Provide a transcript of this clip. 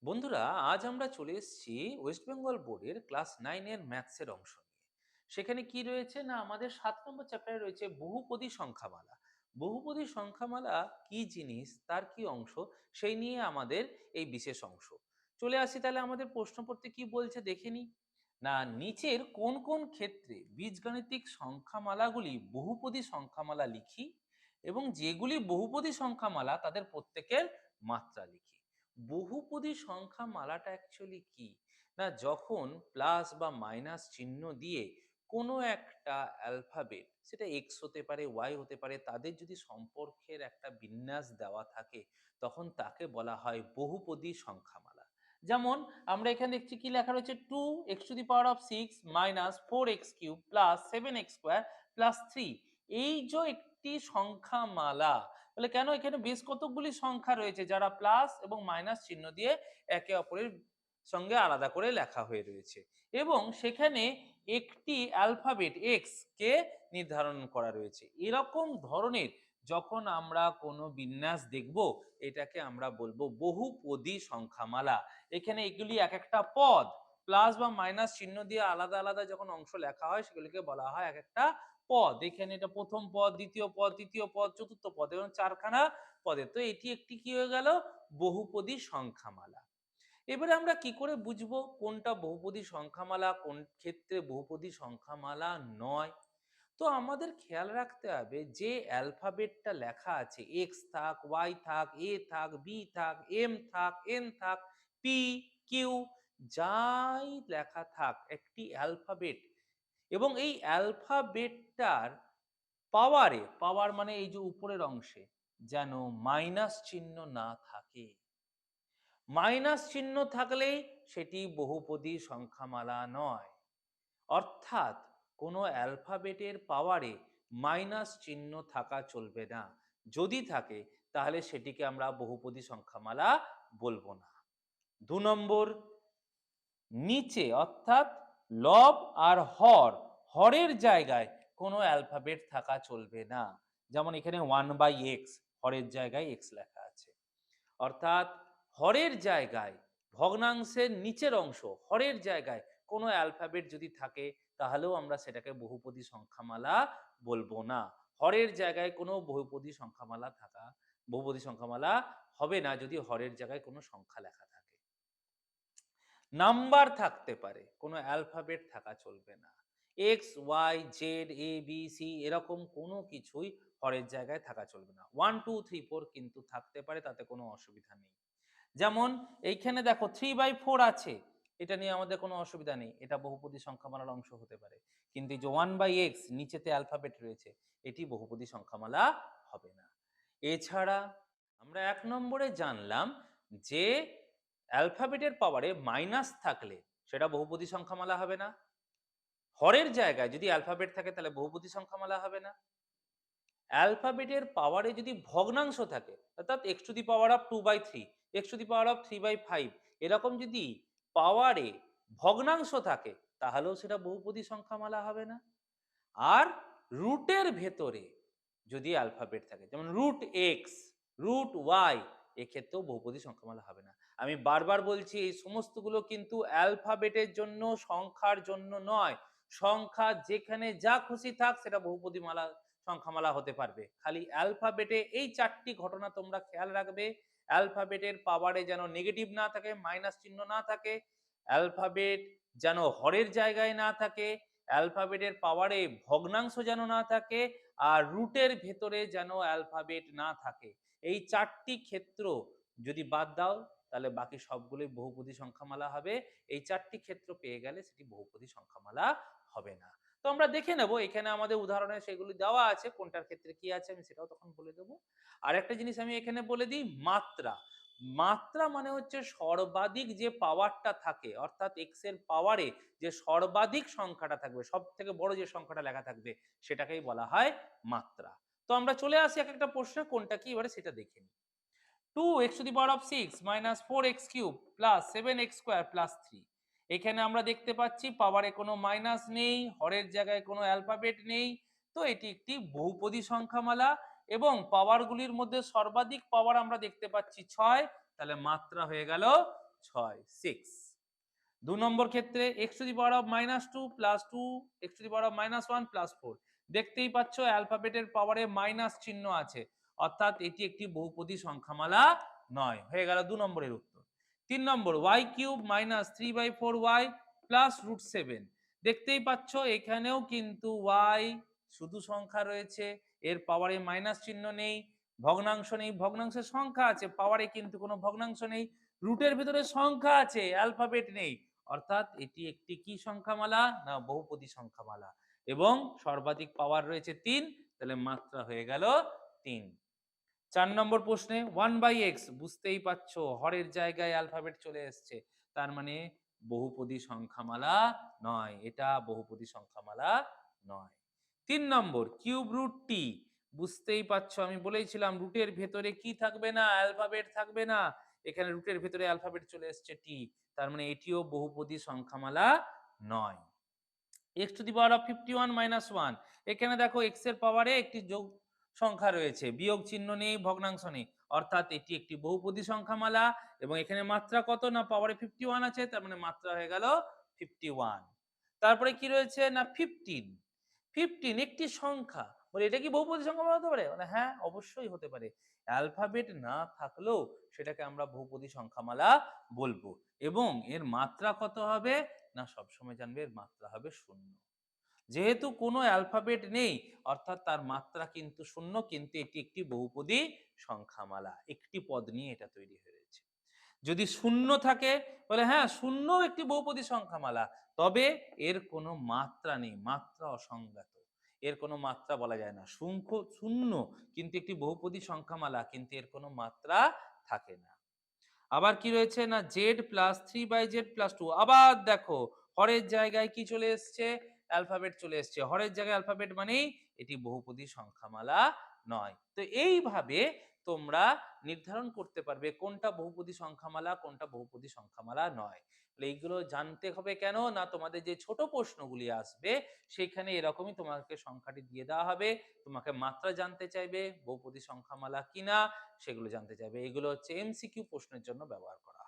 বন্ধুরা, আজ আমরা চলে এসেছি ওয়েস্ট বেঙ্গল বোর্ডের ক্লাস 9 এর ম্যাথসের অংশ নিয়ে। সেখানে কি রয়েছে না, আমাদের 7 নম্বর চ্যাপ্টারে রয়েছে বহুপদী সংখ্যামালা। বহুপদী সংখ্যামালা কি জিনিস, তার কি অংশ, সেই নিয়ে আমাদের এই বিশেষ অংশ। চলে আসি তাহলে আমাদের প্রশ্ন পড়তে কি বলছে দেখে নিই। না, নিচের কোন কোন ক্ষেত্রে বীজগাণিতিক সংখ্যামালাগুলি বহুপদী সংখ্যামালা লিখি এবং যেগুলি বহুপদী সংখ্যামালা তাদের প্রত্যেকের মাত্রা লিখি। বহুপদী সংখ্যা মালাটা অ্যাকচুয়ালি কি না, যখন প্লাস বা মাইনাস চিহ্ন দিয়ে কোনো একটা অ্যালফাবেট, সেটা এক্স হতে পারে, ওয়াই হতে পারে, তাদের যদি সম্পর্কের একটা বিন্যাস দেওয়া থাকে তখন তাকে বলা হয় বহুপদী সংখ্যামালা। যেমন আমরা এখানে দেখছি কি লেখা রয়েছে, 2x⁶ minus 4x³ plus 7x² plus 3। এই যে একটি সংখ্যামালা, তাহলে কেন এখানে বেশ কতকগুলি সংখ্যা রয়েছে যারা প্লাস এবং মাইনাস চিহ্ন দিয়ে একে অপরের সঙ্গে আলাদা করে লেখা হয়ে রয়েছে, এবং সেখানে একটি অ্যালফাবেট এক্স কে নির্ধারণ করা রয়েছে। এরকম ধরনের যখন আমরা কোনো বিন্যাস দেখব, এটাকে আমরা বলবো বহুপদী সংখ্যামালা। এখানে এগুলি এক একটা পদ প্লাস বা মাইনাস চিহ্ন দিয়ে আলাদা আলাদা যখন অংশ লেখা হয় সেগুলিকে বলা হয় এক একটা পদ। এখানে এটা প্রথম পদ, দ্বিতীয় পদ, তৃতীয় পদ, চতুর্থ পদ, এবং চারখানা পদে। তো এটি একটি কি হয়ে গেল, বহুপদী সংখ্যামালা। এবারে আমরা কি করে বুঝবো কোনটা বহুপদী সংখ্যামালা, কোন ক্ষেত্রে বহুপদী সংখ্যামালা নয়? তো আমাদের খেয়াল রাখতে হবে যে অ্যালফাবেটটা লেখা আছে, এক্স থাক, ওয়াই থাক, এ থাক, বি থাক, এম থাক, এন থাক, পি, কিউ, যাই লেখা থাক একটি অ্যালফাবেট, এবং এই অ্যালফাবেটটার পাওয়ারে, পাওয়ার মানে এই যে উপরের অংশে, যেন মাইনাস চিহ্ন না থাকে। মাইনাস চিহ্ন থাকলেই সেটি বহুপদী সংখ্যামালা নয়। অর্থাৎ কোনো অ্যালফাবেটের পাওয়ারে মাইনাস চিহ্ন থাকা চলবে না। যদি থাকে তাহলে সেটিকে আমরা বহুপদী সংখ্যামালা বলবো না। 2 নম্বর, নিচে অর্থাৎ লব আর হর, হরের জায়গায় কোনো অ্যালফাবেট থাকা চলবে না। যেমন এখানে 1/x, হরের জায়গায় x লেখা আছে। অর্থাৎ হরের জায়গায়, ভগ্নাংশের নিচের অংশ হরের জায়গায় কোনো অ্যালফাবেট যদি থাকে তাহলেও আমরা সেটাকে বহুপদী সংখ্যামালা বলবো না। হরের জায়গায় কোনো বহুপদী সংখ্যামালা থাকা, বহুপদী সংখ্যামালা হবে না যদি হরের জায়গায় কোনো সংখ্যা লেখা থাকে। নাম্বার থাকতে পারে, কোনো অ্যালফাবেট থাকা চলবে না। এক্স, ওয়াই, জেড, এ, বি, সি এরকম কোনো কিছুই হরের জায়গায় থাকা চলবে না। 1 2 3 4 কিন্তু থাকতে পারে, তাতে কোনো অসুবিধা নেই। যেমন এইখানে দেখো 3/4 আছে, এটা নিয়ে আমাদের কোনো অসুবিধা নেই, এটা বহুপদী সংখ্যামালার অংশ হতে পারে। কিন্তু এই যে 1/x নিচেতে অ্যালফাবেট রয়েছে, এটি বহুপদী সংখ্যামালা হবে না। এছাড়া আমরা 1 নম্বরে জানলাম যে অ্যালফাবেটের পাওয়ারে মাইনাস থাকলে সেটা বহুপদী সংখ্যামালা হবে না। হরের জায়গায় যদি অ্যালফাবেট থাকে তাহলে বহুপদী সংখ্যামালা হবে না। অ্যালফাবেটের পাওয়ারে যদি ভগ্নাংশ থাকে, অর্থাৎ x⁻²/3, x⁻³ এরকম যদি পাওয়ারে ভগ্নাংশ থাকে তাহলেও সেটা বহুপদী সংখ্যামালা হবে না। আর রুটের ভেতরে যদি অ্যালফাবেট থাকে, যেমন √x, √y, এক্ষেত্রেও বহুপদী সংখ্যামালা হবে না। আমি বারবার বলছি এই সমস্তগুলো কিন্তু অ্যালফাবেটের জন্য, সংখ্যার জন্য নয়। সংখ্যা যেখানে যা খুশি থাক সেটা বহুপদী মালা সংখ্যামালা হতে পারবে। খালি অ্যালফাবেটে এই 4টি ঘটনা তোমরা খেয়াল রাখবে। অ্যালফাবেটের পাওয়ারে যেন নেগেটিভ না থাকে, মাইনাস চিহ্ন না থাকে, অ্যালফাবেট যেন হরের জায়গায় না থাকে, অ্যালফাবেটের পাওয়ারে ভগ্নাংশ যেন না থাকে, আর রুটের ভেতরে যেন অ্যালফাবেট না থাকে। এই 4টি ক্ষেত্র যদি বাদ দাও তাহলে বাকি সবগুলোই বহুপদী সংখ্যামালা হবে। এই 4টি ক্ষেত্র পেয়ে গেলে সেটি বহুপদী সংখ্যামালা হবে না। তো আমরা দেখে নেব, এখানে আমাদের উদাহরণে সেগুলি দেওয়া আছে, কোনটার ক্ষেত্রে কি আছে আমি সেটাও তখন বলে দেবো। আর একটা জিনিস আমি এখানে বলে দিই, মাত্রা। মাত্রা মানে হচ্ছে সর্বাধিক যে পাওয়ারটা থাকে, অর্থাৎ এক্স এর পাওয়ারে যে সর্বাধিক সংখ্যাটা থাকবে, সব থেকে বড় যে সংখ্যাটা লেখা থাকবে সেটাকেই বলা হয় মাত্রা। তো আমরা চলে আসি এক একটা প্রশ্নে, কোনটা কি এবারে সেটা দেখে নিই। 2x⁻⁶ minus 4x³ plus 7x² plus 3। এখানে আমরা দেখতে পাচ্ছি পাওয়ারে কোনো মাইনাস নেই, হরের জায়গায় কোনো অ্যালফাবেট নেই। তো এটি একটি বহুপদী সংখ্যামালা, এবং পাওয়ারগুলির মধ্যে সর্বাধিক পাওয়ার আমরা দেখতে পাচ্ছি 6, তাহলে মাত্রা হয়ে গেল 6 6। 2 নম্বর ক্ষেত্রে x to the power of -2 plus 2 x to the power of -1 plus 4। দেখতেই পাচ্ছ অ্যালফাবেটের পাওয়ারে মাইনাস চিহ্ন আছে, অর্থাৎ এটি একটি বহুপদী সংখ্যামালা নয়। হয়ে গেল 2 নম্বরের উত্তর। 3 নম্বর y cube minus 3/4y plus √7। দেখতেই পাচ্ছ এখানেও কিন্তু y শুধু সংখ্যা রয়েছে, এর পাওয়ারে মাইনাস চিহ্ন নেই, ভগ্নাংশ নেই, ভগ্নাংশের সংখ্যা আছে, পাওয়ারে কিন্তু কোনো ভগ্নাংশ নেই, রুটের ভিতরে সংখ্যা আছে, অ্যালফাবেট নেই, অর্থাৎ এটি একটি কি সংখ্যামালা না বহুপদী সংখ্যামালা, এবং সর্বাধিক পাওয়ার রয়েছে 3, তাহলে মাত্রা হয়ে গেল 3। 4 নম্বর প্রশ্নে 1/x, বুঝতেই পাচ্ছো হরের জায়গায় অ্যালফাবেট চলে এসছে, তার মানে বহুপদী সংখ্যামালা নয়, এটা বহুপদী সংখ্যামালা নয়। 3 নম্বর কিউব রুট টি, বুঝতেই পাচ্ছো আমি বলেইছিলাম রুটের ভেতরে কি থাকবে না, অ্যালফাবেট থাকবে না, এখানে রুটের ভেতরে অ্যালফাবেট চলে এসছে টি, তার মানে এটিও বহুপদী সংখ্যামালা নয়। x to the power of 51 minus 1, এখানে দেখো x এর পাওয়ারে একটি যোগ সংখ্যা রয়েছে, বিয়োগ চিহ্ন নেই, ভগ্নাংশ নেই, অর্থাৎ এটি একটি বহুপদী সংখ্যামালা, এবং এখানে মাত্রা কত না পাওয়ারে 51 আছে, তার মানে মাত্রা হয়ে গেল 51। তারপরে কি রয়েছে না 15। 15 একটি সংখ্যা, বলে এটা কি বহুপদী সংখ্যামালা হতে পারে, মানে হ্যাঁ অবশ্যই হতে পারে, অ্যালফাবেট না থাকলেও সেটাকে আমরা বহুপদী সংখ্যামালা বলবো, এবং এর মাত্রা কত হবে না সবসময় জানবে এর মাত্রা হবে 0। যেহেতু কোনো অ্যালফাবেট নেই, অর্থাৎ তার মাত্রা কিন্তু 0, কিন্তু এটি একটি বহুপদী সংখ্যামালা, একটি পদ নিয়ে এটা তৈরি হয়েছে। যদি 0 থাকে বলে হ্যাঁ 0 একটি বহুপদী সংখ্যামালা, তবে এর কোনো মাত্রা নেই, মাত্রা অসংজ্ঞাত, এর কোনো মাত্রা বলা যায় না। 0 কিন্তু একটি বহুপদী সংখ্যামালা, কিন্তু এর কোনো মাত্রা থাকে না। আবার কি রয়েছে না z প্লাস 3/z প্লাস 2, আবার দেখো হরের জায়গায় কি চলে এসছে, অ্যালফাবেট চলে এসছে, হরের জায়গায় অ্যালফাবেট মানেই এটি বহুপদী সংখ্যামালা নয়। তো এইভাবে তোমরা নির্ধারণ করতে পারবে কোনটা বহুপদী সংখ্যামালা, কোনটা বহুপদী সংখ্যামালা নয়। তাহলে এইগুলো জানতে হবে কেন না, তোমাদের যে ছোট প্রশ্নগুলি আসবে সেখানে এরকমই তোমাকে সংখ্যাটি দিয়ে দেওয়া হবে, তোমাকে মাত্রা জানতে চাইবে বহুপদী সংখ্যামালা কিনা সেগুলো জানতে চাইবে, এগুলো হচ্ছে এমসিকিউ প্রশ্নের জন্য ব্যবহার করা হয়।